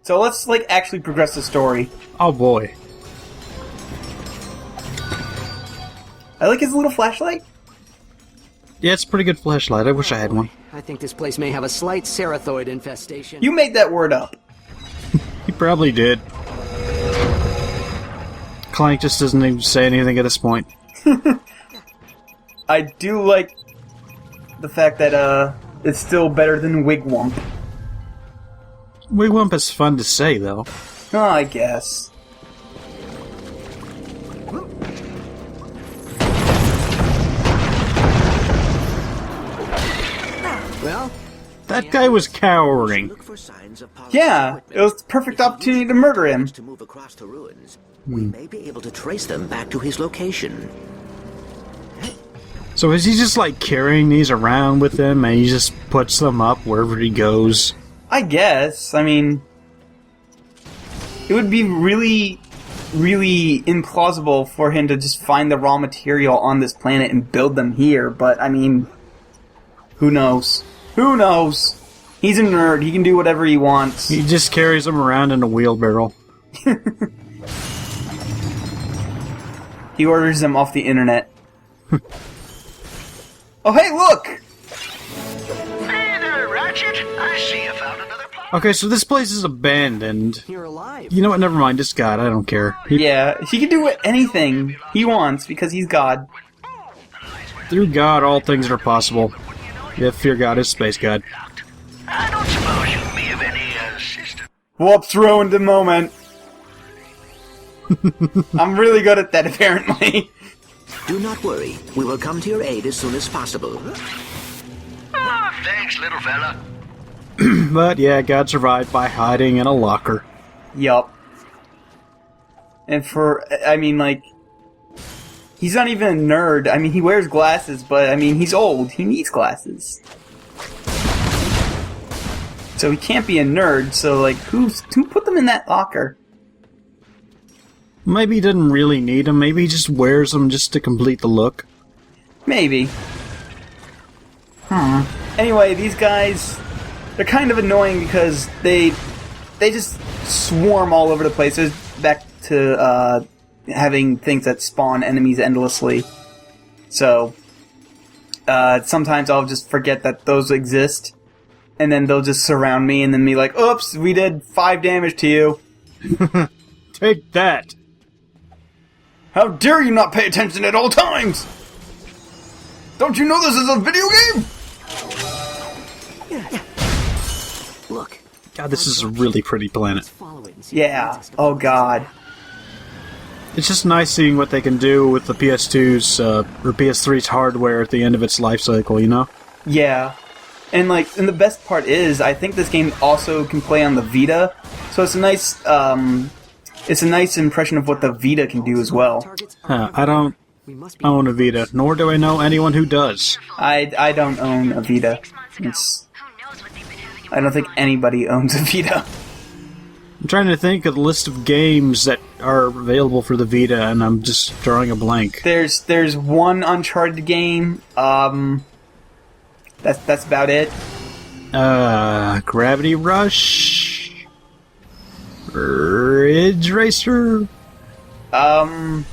So let's, like, actually progress the story. Oh boy. I like his little flashlight. Yeah, it's a pretty good flashlight. I wish I had one. I think this place may have a slight cerathoid infestation. You made that word up. He probably did. Clank just doesn't even say anything at this point. I do like the fact that, it's still better than Wigwamp. Wigwamp is fun to say, though. Oh, I guess. Well, That guy was cowering. look for signs of Yeah, it was the perfect opportunity to murder him. to move across the ruins. We may be able to trace them back to his location. So is he just like carrying these around with him and he just puts them up wherever he goes? I guess. I mean, it would be really, really implausible for him to just find the raw material on this planet and build them here, but I mean, who knows? Who knows? He's a nerd. He can do whatever he wants. He just carries them around in a wheelbarrow. He orders them off the internet. Oh, hey, look! Hey there, Ratchet. I see you found another plot. Okay, so this place is abandoned. You're alive. You know what? Never mind. It's God. I don't care. Yeah, he can do anything he wants because he's God. Through God, all things are possible. If your God is space God. I don't suppose you'd be of any assistance. Whoops, ruined the moment. I'm really good at that, apparently. Do not worry. We will come to your aid as soon as possible. Ah, thanks, little fella. But yeah, God survived by hiding in a locker. Yup. And I mean, like, he's not even a nerd. I mean, he wears glasses, but, I mean, he's old. He needs glasses. So he can't be a nerd, so, like, who put them in that locker? Maybe he didn't really need them. Maybe he just wears them just to complete the look. Maybe. Anyway, these guys, they're kind of annoying because they just swarm all over the place. There's back to having things that spawn enemies endlessly. So sometimes I'll just forget that those exist, and then they'll just surround me and then be like, "Oops, we did 5 damage to you. Take that! How dare you not pay attention at all times? Don't you know this is a video game?" Look. God, this is a really pretty planet. Follow it and see Yeah. Oh God. It's just nice seeing what they can do with the PS2's or PS3's hardware at the end of its life cycle, you know? Yeah. And the best part is, I think this game also can play on the Vita, so it's a nice impression of what the Vita can do as well. I don't own a Vita, nor do I know anyone who does. I don't own a Vita. I don't think anybody owns a Vita. I'm trying to think of the list of games that are available for the Vita, and I'm just drawing a blank. There's one Uncharted game. That's about it. Gravity Rush, Ridge Racer.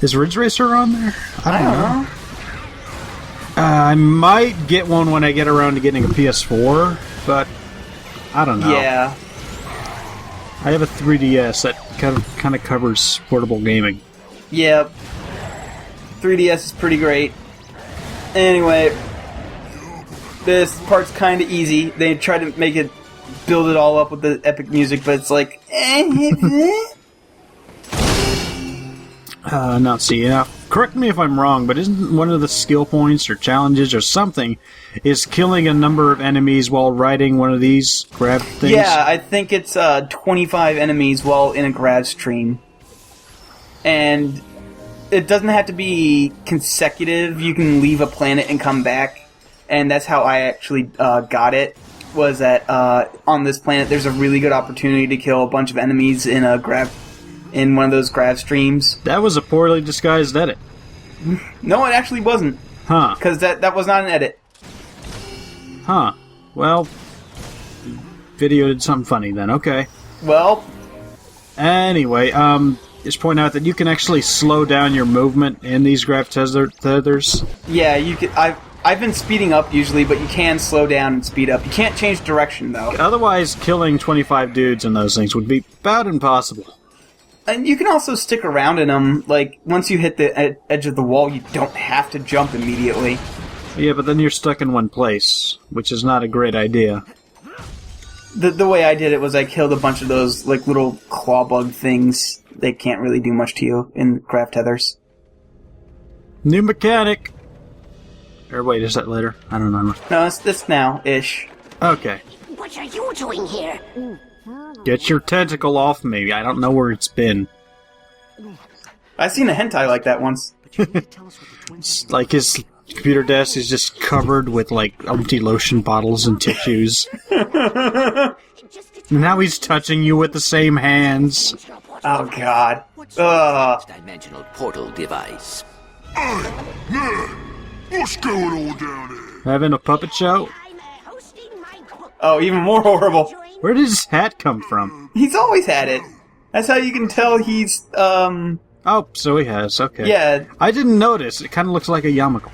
Is Ridge Racer on there? I don't know. I might get one when I get around to getting a PS4, but I don't know. Yeah. I have a 3DS that kind of covers portable gaming. Yeah. 3DS is pretty great. Anyway, this part's kind of easy. They try to build it all up with the epic music, but it's like, Now, see, correct me if I'm wrong, but isn't one of the skill points or challenges or something is killing a number of enemies while riding one of these grab things? Yeah, I think it's 25 enemies while in a grab stream. And it doesn't have to be consecutive. You can leave a planet and come back. And that's how I actually got it, was that on this planet there's a really good opportunity to kill a bunch of enemies in one of those grab streams. That was a poorly disguised edit. No, it actually wasn't. Huh. Because that was not an edit. Huh. Well, video did something funny then. Okay. Well, Anyway, just point out that you can actually slow down your movement in these grav tethers. Yeah, you can. I've been speeding up usually, but you can slow down and speed up. You can't change direction though. Otherwise, killing 25 dudes in those things would be about impossible. And you can also stick around in them. Like once you hit the edge of the wall, you don't have to jump immediately. Yeah, but then you're stuck in one place, which is not a great idea. The way I did it was I killed a bunch of those like little claw bug things. They can't really do much to you in grav tethers. New mechanic. Or wait, is that later? I don't remember. No, it's now-ish. Okay. What are you doing here? Get your tentacle off me. I don't know where it's been. I've seen a hentai like that once. It's like his computer desk is just covered with like empty lotion bottles and tissues. Now he's touching you with the same hands. Oh god. Dimensional portal device. What's going on down there? Having a puppet show? Oh, even more horrible. Where did his hat come from? He's always had it. That's how you can tell he's, Oh, so he has, okay. Yeah. I didn't notice. It kind of looks like a yarmulke.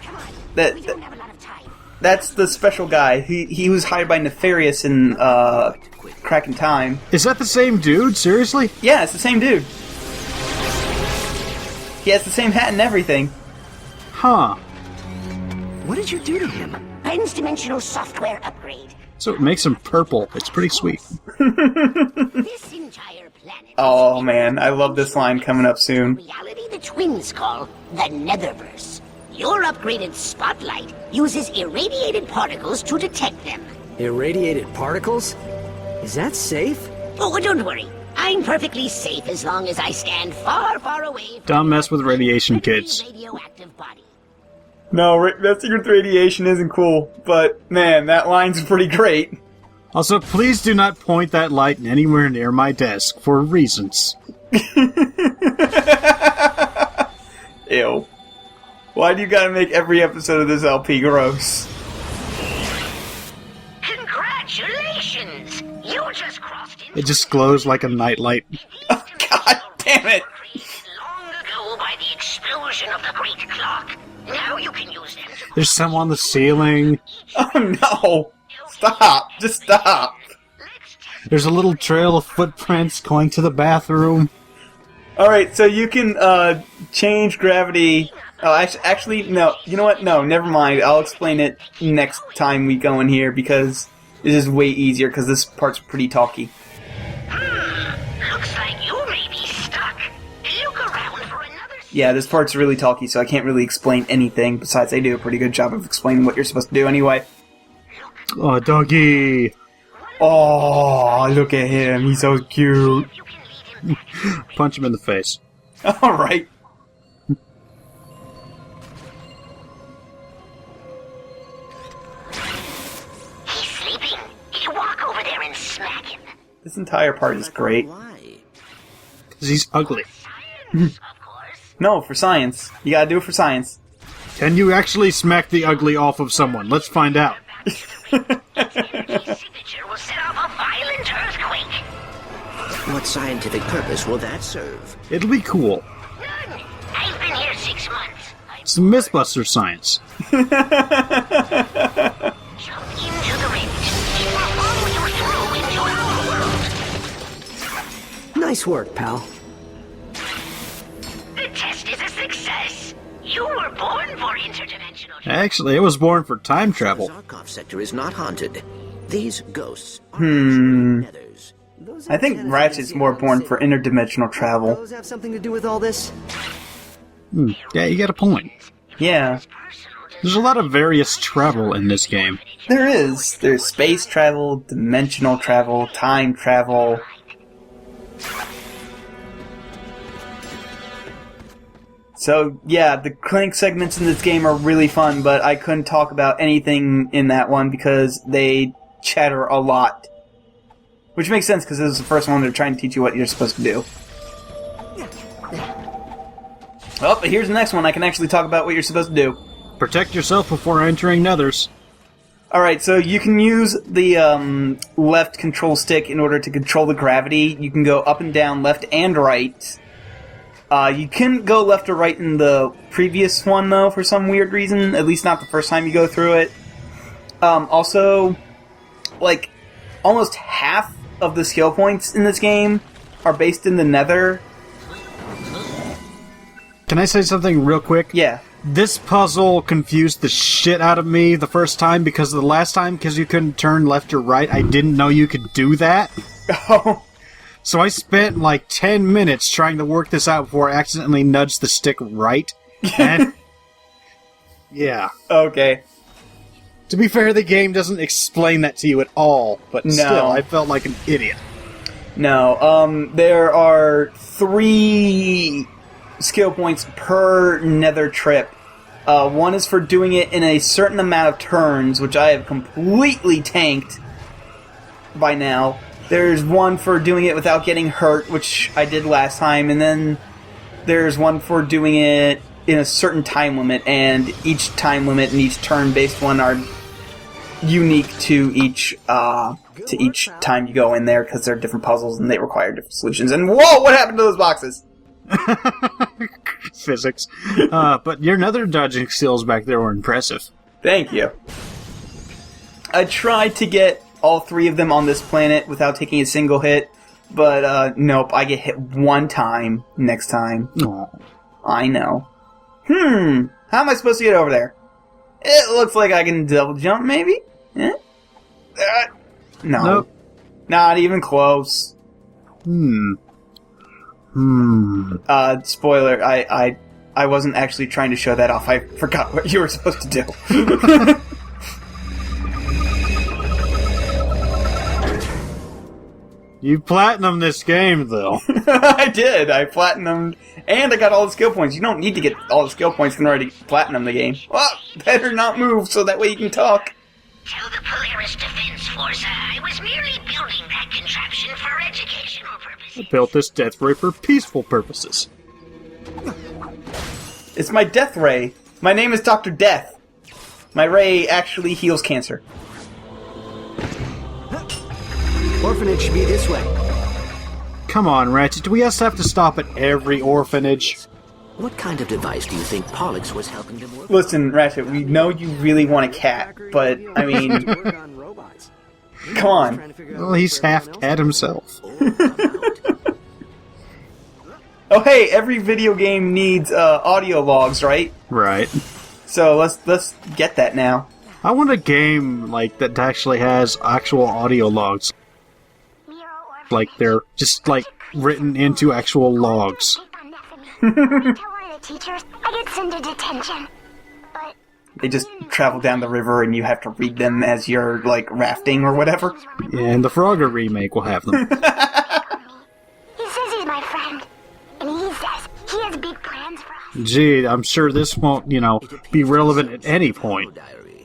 That's the special guy. He was hired by Nefarious in, Crack in Time. Is that the same dude? Seriously? Yeah, it's the same dude. He has the same hat and everything. Huh. What did you do to him? Ben's dimensional software upgrade. So it makes him purple. It's pretty sweet. This entire planet. Oh man, I love this line coming up soon. Reality the twins call the Netherverse. Your upgraded spotlight uses irradiated particles to detect them. Irradiated particles? Is that safe? Oh, don't worry. I'm perfectly safe as long as I stand far, far away from Don't mess with radiation, kids. radioactive body. No, that secret radiation isn't cool, but man, that line's pretty great. Also, please do not point that light anywhere near my desk, for reasons. Ew. Why do you gotta make every episode of this LP gross? Congratulations! You just crossed into It just glows like a nightlight. Oh, God damn it! created long ago by the explosion of the Great Clock. Now you can use them to There's some on the ceiling. Oh no! Stop! Just stop! There's a little trail of footprints going to the bathroom. Alright, so you can, change gravity. Oh, actually, no. You know what? No, never mind. I'll explain it next time we go in here because this is way easier because this part's pretty talky. Looks like you may be stuck. Look around for another. Yeah, this part's really talky, so I can't really explain anything. Besides, they do a pretty good job of explaining what you're supposed to do anyway. Oh, doggy. Oh, look at him. He's so cute. You can lead him back. Punch him in the face. Alright. He's sleeping. You walk over there and smack him. This entire part is great. Why? Because he's ugly. Science, of course. No, for science. You gotta do it for science. Can you actually smack the ugly off of someone? Let's find out. His signature will set off a violent earthquake. What scientific purpose will that serve? It'll be cool. None. I've been here 6 months. It's Mythbuster science. Jump into the ring. It will follow you through into our world. Nice work, pal. The test is a success. You were born for interdimensional. Actually, it was born for time travel. Zarkov sector is not haunted. These ghosts are nethers. I think Ratchet's more born for interdimensional travel. Those have something to do with all this? Yeah, you got a point. Yeah, There's a lot of various travel in this game. there is. There's space travel, dimensional travel, time travel. So, yeah, the Clank segments in this game are really fun, but I couldn't talk about anything in that one because they chatter a lot. Which makes sense because this is the first one they're trying to teach you what you're supposed to do. Oh, but here's the next one. I can actually talk about what you're supposed to do. Protect yourself before entering nethers. Alright, so you can use the left control stick in order to control the gravity. You can go up and down, left and right. You couldn't go left or right in the previous one, though, for some weird reason. At least not the first time you go through it. Also, like, almost half of the skill points in this game are based in the nether. Can I say something real quick? Yeah. This puzzle confused the shit out of me the first time because the last time, because you couldn't turn left or right, I didn't know you could do that. Oh. So I spent like 10 minutes trying to work this out before I accidentally nudged the stick right. And yeah. Okay. To be fair, the game doesn't explain that to you at all, but still, I felt like an idiot. No, there are 3 skill points per nether trip. One is for doing it in a certain amount of turns, which I have completely tanked by now. There's one for doing it without getting hurt, which I did last time, and then there's one for doing it in a certain time limit, and each time limit and each turn-based one are unique to each time you go in there, because they're different puzzles and they require different solutions. And whoa, what happened to those boxes? Physics. But your nether dodging skills back there were impressive. Thank you. I tried to get all 3 of them on this planet without taking a single hit, but nope, I get hit 1 time next time. Aww. I know. How am I supposed to get over there? It looks like I can double jump, maybe? Eh? No. Nope. Not even close. Spoiler, I wasn't actually trying to show that off. I forgot what you were supposed to do. You platinumed this game, though. I did. I platinumed, and I got all the skill points. You don't need to get all the skill points in order to platinum the game. Well, better not move so that way you can talk. Tell the Polaris Defense Force I was merely building that contraption for educational purposes. I built this death ray for peaceful purposes. It's my death ray. My name is Dr. Death. My ray actually heals cancer. Orphanage should be this way. Come on, Ratchet, do we just have to stop at every orphanage? What kind of device do you think Pollux was helping them work? Listen, Ratchet, we know you really want a cat, but, I mean, come on. Well, he's half cat himself. Oh, hey, every video game needs audio logs, right? Right. So let's get that now. I want a game like that actually has actual audio logs. Like they're just like written into actual logs. Tell one of the teachers I get sent to detention. But They just travel down the river and you have to read them as you're, like, rafting or whatever. Yeah, and the Frogger remake will have them. he says he's my friend. And he says he has big plans for us. Gee, I'm sure this won't, be relevant at any point.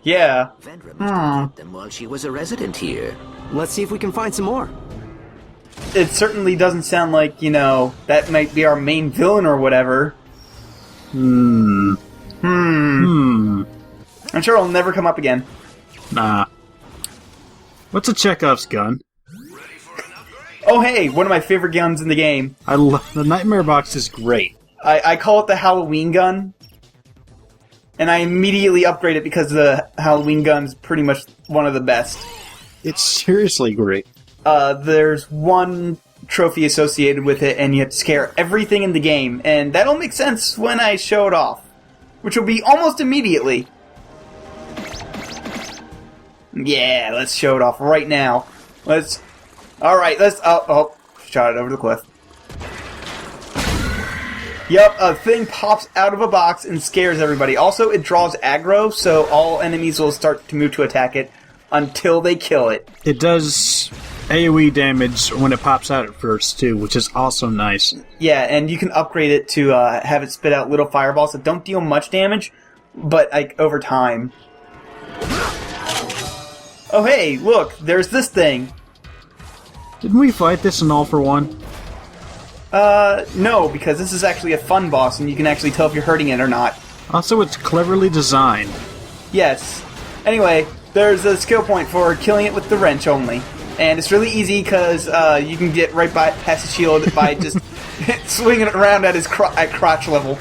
Yeah. Vendra must have kept them while she was a resident here. Let's see if we can find some more. It certainly doesn't sound like, that might be our main villain or whatever. I'm sure it'll never come up again. Nah. What's a Chekhov's gun? Oh, hey, one of my favorite guns in the game. The Nightmare Box is great. I call it the Halloween gun. And I immediately upgrade it because the Halloween gun's pretty much one of the best. It's seriously great. There's one trophy associated with it, and you have to scare everything in the game. And that'll make sense when I show it off. Which will be almost immediately. Yeah, let's show it off right now. Alright, shot it over the cliff. Yep, a thing pops out of a box and scares everybody. Also, it draws aggro, so all enemies will start to move to attack it until they kill it. It does AoE damage when it pops out at first, too, which is also nice. Yeah, and you can upgrade it to have it spit out little fireballs that don't deal much damage, but over time. Oh hey, look, there's this thing. Didn't we fight this in All for One? No, because this is actually a fun boss, and you can actually tell if you're hurting it or not. Also, it's cleverly designed. Yes. Anyway, there's a skill point for killing it with the wrench only. And it's really easy because you can get right past the shield by just swinging it around at his crotch level.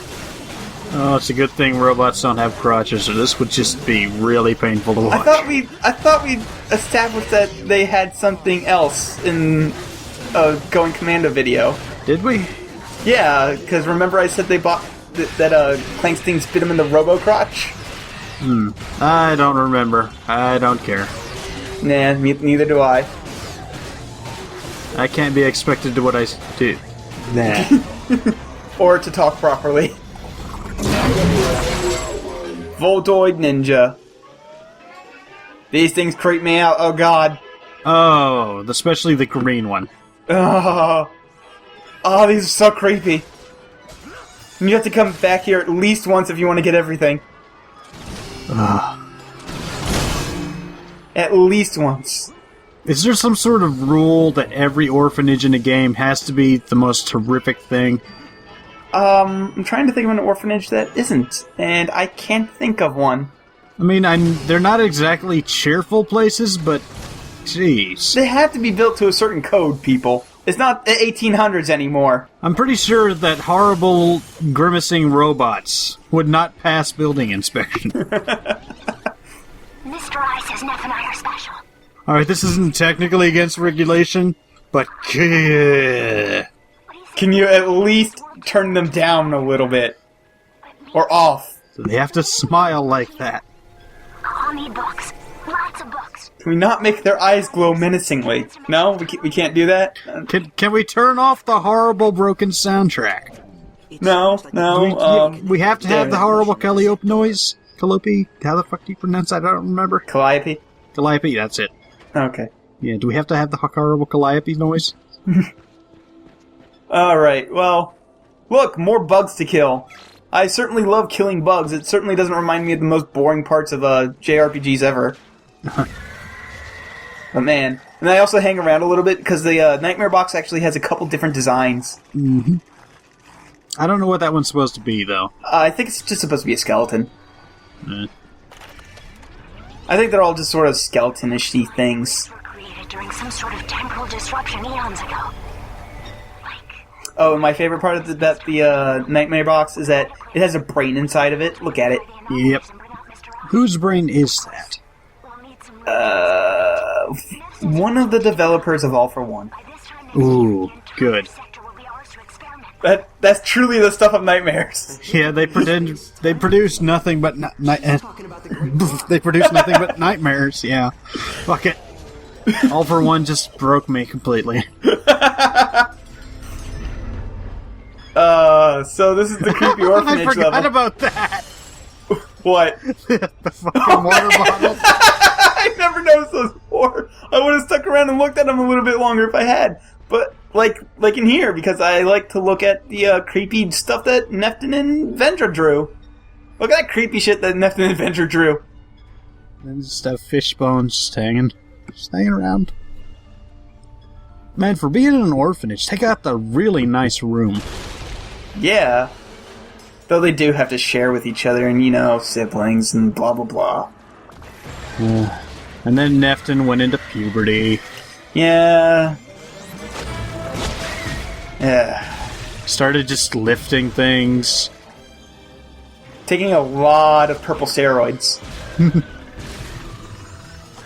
Oh, it's a good thing robots don't have crotches, or this would just be really painful to watch. I thought we established that they had something else in a Going Commando video. Did we? Yeah, because remember I said they bought that Clank's thing spit him in the robo-crotch? I don't remember. I don't care. Nah, neither do I. I can't be expected to what I do. Nah. Or to talk properly. Voltoid Ninja. These things creep me out, oh god. Oh, especially the green one. Oh, these are so creepy. And you have to come back here at least once if you want to get everything. At least once. Is there some sort of rule that every orphanage in a game has to be the most horrific thing? I'm trying to think of an orphanage that isn't, and I can't think of one. I mean, they're not exactly cheerful places, but jeez. They have to be built to a certain code, people. It's not the 1800s anymore. I'm pretty sure that horrible, grimacing robots would not pass building inspection. Mr. Ice says Neff and I are special. Alright, this isn't technically against regulation, but can you at least turn them down a little bit? Or off? So they have to smile like that. I'll need books. Lots of books. Can we not make their eyes glow menacingly? No? We can't do that? Can we turn off the horrible broken soundtrack? No. We have to have the horrible Calliope noise? Calliope? How the fuck do you pronounce that? I don't remember. Calliope? Calliope, that's it. Okay. Yeah, do we have to have the horrible Calliope noise? Alright, well, look, more bugs to kill. I certainly love killing bugs. It certainly doesn't remind me of the most boring parts of JRPGs ever. But man. And I also hang around a little bit because the Nightmare Box actually has a couple different designs. Mm-hmm. I don't know what that one's supposed to be, though. I think it's just supposed to be a skeleton. I think they're all just sort of skeleton-ish-y things. Were created during some sort of temporal disruption eons ago. Oh, and my favorite part of the Nightmare Box is that it has a brain inside of it. Look at it. Yep. Whose brain is that? One of the developers of All for One. Ooh, good. That's truly the stuff of nightmares. Yeah, they produce nothing but they produce nothing but nightmares. Yeah, fuck it. All for One just broke me completely. So this is the creepy orphanage I forgot level. about that. What? The fucking water bottle. I never noticed those before. I would have stuck around and looked at them a little bit longer if I had. But like in here, because I like to look at the creepy stuff that Neftin and Vendra drew. Look at that creepy shit that Neftin and Vendra drew. And just have fish bones just hanging around. Man, for being in an orphanage, they got the really nice room. Yeah. Though they do have to share with each other and, siblings and blah blah blah. Yeah. And then Neftin went into puberty. Yeah. Yeah. Started just lifting things. Taking a lot of purple steroids.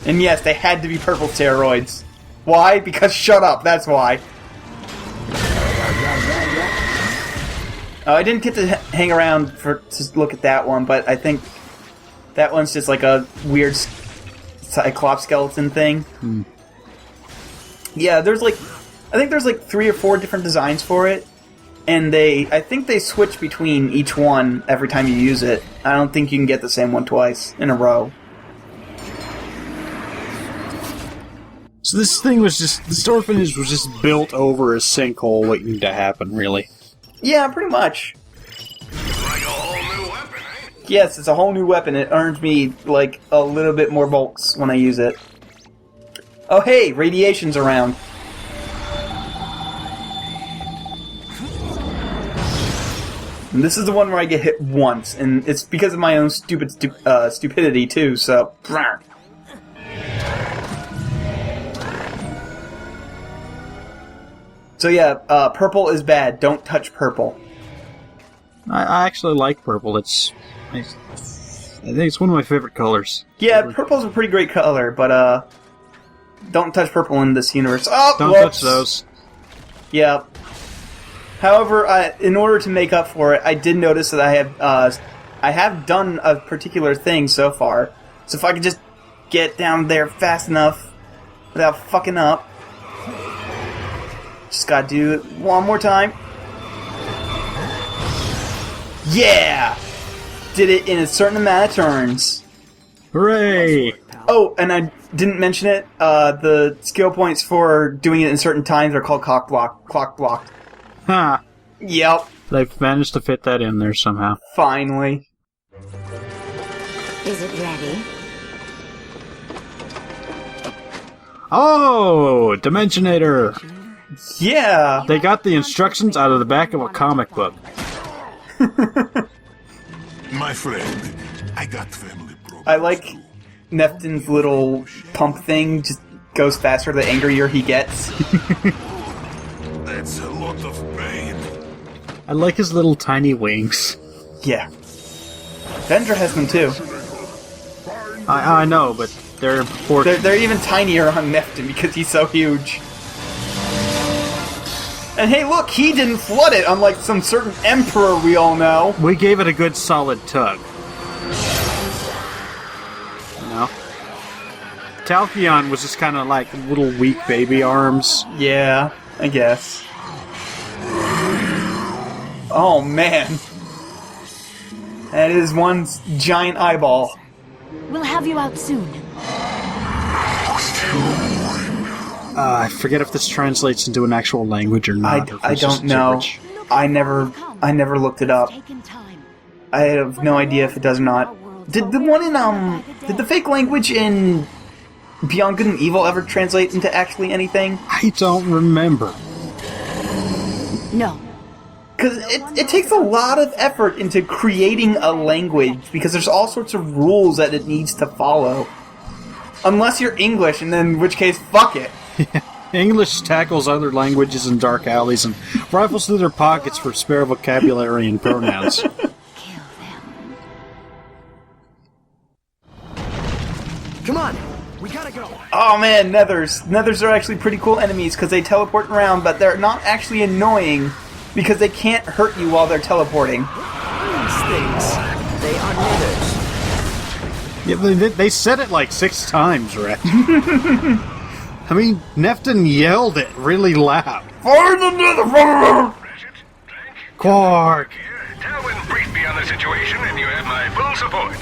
And yes, they had to be purple steroids. Why? Because shut up, that's why. I didn't get to hang around to look at that one, but I think that one's just like a weird Cyclops skeleton thing. Yeah, I think there's 3 or 4 different designs for it, and I think they switch between each one every time you use it. I don't think you can get the same one twice in a row. So this orphanage was just built over a sinkhole waiting to happen, really. Yeah, pretty much. Like a whole new weapon, eh? Yes, it's a whole new weapon. It earns me, a little bit more bolts when I use it. Oh hey, radiation's around. And this is the one where I get hit once, and it's because of my own stupidity too, so... So yeah, purple is bad. Don't touch purple. I actually like purple. I think it's one of my favorite colors. Yeah, purple's a pretty great color, but don't touch purple in this universe. Oh, don't whoops. touch those. Yeah. However, in order to make up for it, I did notice that I have done a particular thing so far. So if I could just get down there fast enough without fucking up, just gotta do it one more time. Yeah! Did it in a certain amount of turns. Hooray! Oh, and I didn't mention it. The skill points for doing it in certain times are called clock block. Ha! Yep. They've managed to fit that in there somehow. Finally. Is it ready? Oh! Dimensionator! Yeah! They got the instructions out of the back of a comic book. My friend, I got family problems. I like Neftin's little pump thing just goes faster the angrier he gets. That's a lot of pain. I like his little tiny wings. Yeah. Vendra has them too. I know, but they're in proportion. They're even tinier on Neftin because he's so huge. And hey, look, he didn't flood it, unlike some certain emperor we all know. We gave it a good solid tug. You know? Talkion was just kind of like little weak baby arms. Yeah, I guess. Oh, man. That is one giant eyeball. We'll have you out soon. I forget if this translates into an actual language or not. I don't know. I never looked it up. I have no idea if it does or not. Did the one in did the fake language in Beyond Good and Evil ever translate into actually anything? I don't remember. No. Because it takes a lot of effort into creating a language, because there's all sorts of rules that it needs to follow. Unless you're English, and then in which case, fuck it. English tackles other languages in dark alleys and rifles through their pockets for spare vocabulary and pronouns. Come on, we gotta go. Oh man, nethers. Nethers are actually pretty cool enemies because they teleport around, but they're not actually annoying because they can't hurt you while they're teleporting. These things, they are nethers. Yeah, they said it like 6 times, Ratchet. I mean, Neftin yelled it really loud. Find the nether! Ratchet, Clank, Quark! here. Talwyn briefed me on the situation, and you have my full support.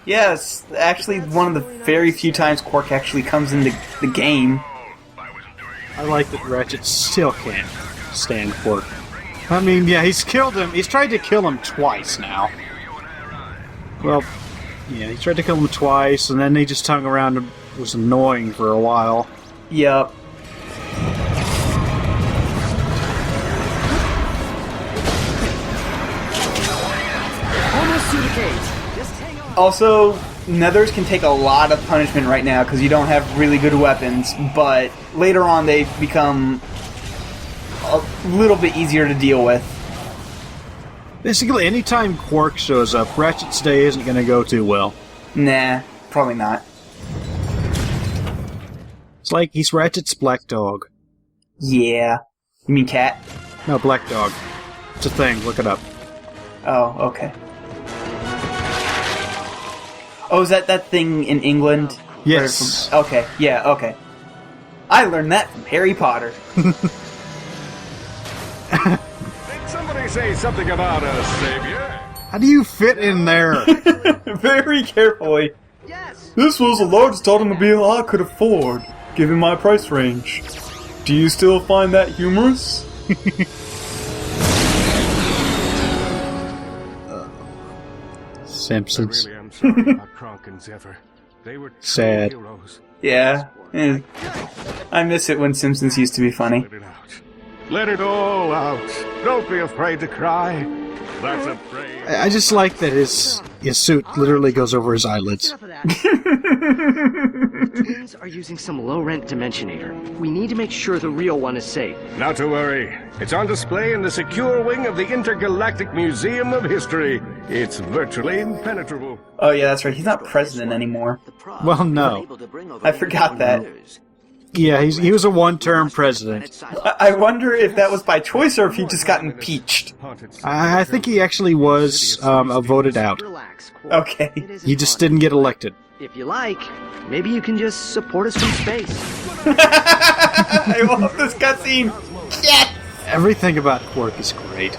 Yes, actually one of the very few times Quark actually comes into the game. I like that Ratchet still can't stand Quark. I mean, yeah, he's killed him. He's tried to kill him twice now. Well, yeah, he tried to kill him twice, and then he just hung around and was annoying for a while. Yup. Almost to the cage. Just hang on. Also, nethers can take a lot of punishment right now because you don't have really good weapons, but later on they become a little bit easier to deal with. Basically, anytime Quark shows up, Ratchet's day isn't going to go too well. Nah, probably not. It's like he's Ratchet's black dog. Yeah. You mean cat? No, black dog. It's a thing, look it up. Oh, okay. Oh, is that thing in England? Yes. Okay, yeah, okay. I learned that from Harry Potter. Did somebody say something about a savior? How do you fit in there? Very carefully. Yes. This was the largest automobile I could afford, given my price range. Do you still find that humorous? Simpsons. I really am sorry about Kronk and Zephyr. They were true Sad. heroes. Yeah. I miss it when Simpsons used to be funny. Let it out. Let it all out. Don't be afraid to cry. That's a brave I just like that his suit literally goes over his eyelids. Enough of that. The twins are using some low-rent dimensionator. We need to make sure the real one is safe. Not to worry. It's on display in the secure wing of the Intergalactic Museum of History. It's virtually impenetrable. Oh yeah, that's right. He's not president anymore. Well, no. I forgot that. Yeah, he was a one-term president. I wonder if that was by choice or if he just got impeached. I think he actually was voted out. Relax, Quark. Okay. It isn't He just hard. didn't get elected. If you like, maybe you can just support us from space. I love this cutscene. Yes. Everything about Quark is great.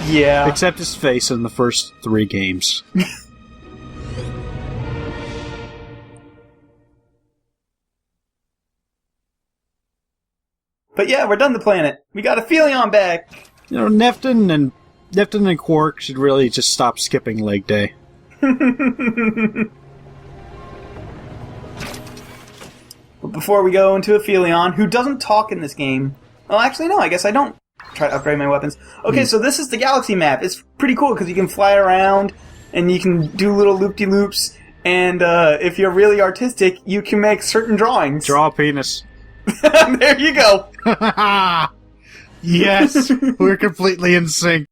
Yeah. Except his face in the first 3 games. But yeah, we're done the planet. We got a Phelion back. You know, Nefton and Quark should really just stop skipping leg day. But before we go into a Phelion, who doesn't talk in this game... Well, actually, no, I guess I don't try to upgrade my weapons. Okay, so this is the galaxy map. It's pretty cool because you can fly around and you can do little loop-de-loops. And if you're really artistic, you can make certain drawings. Draw a penis. There you go. Yes, we're completely in sync.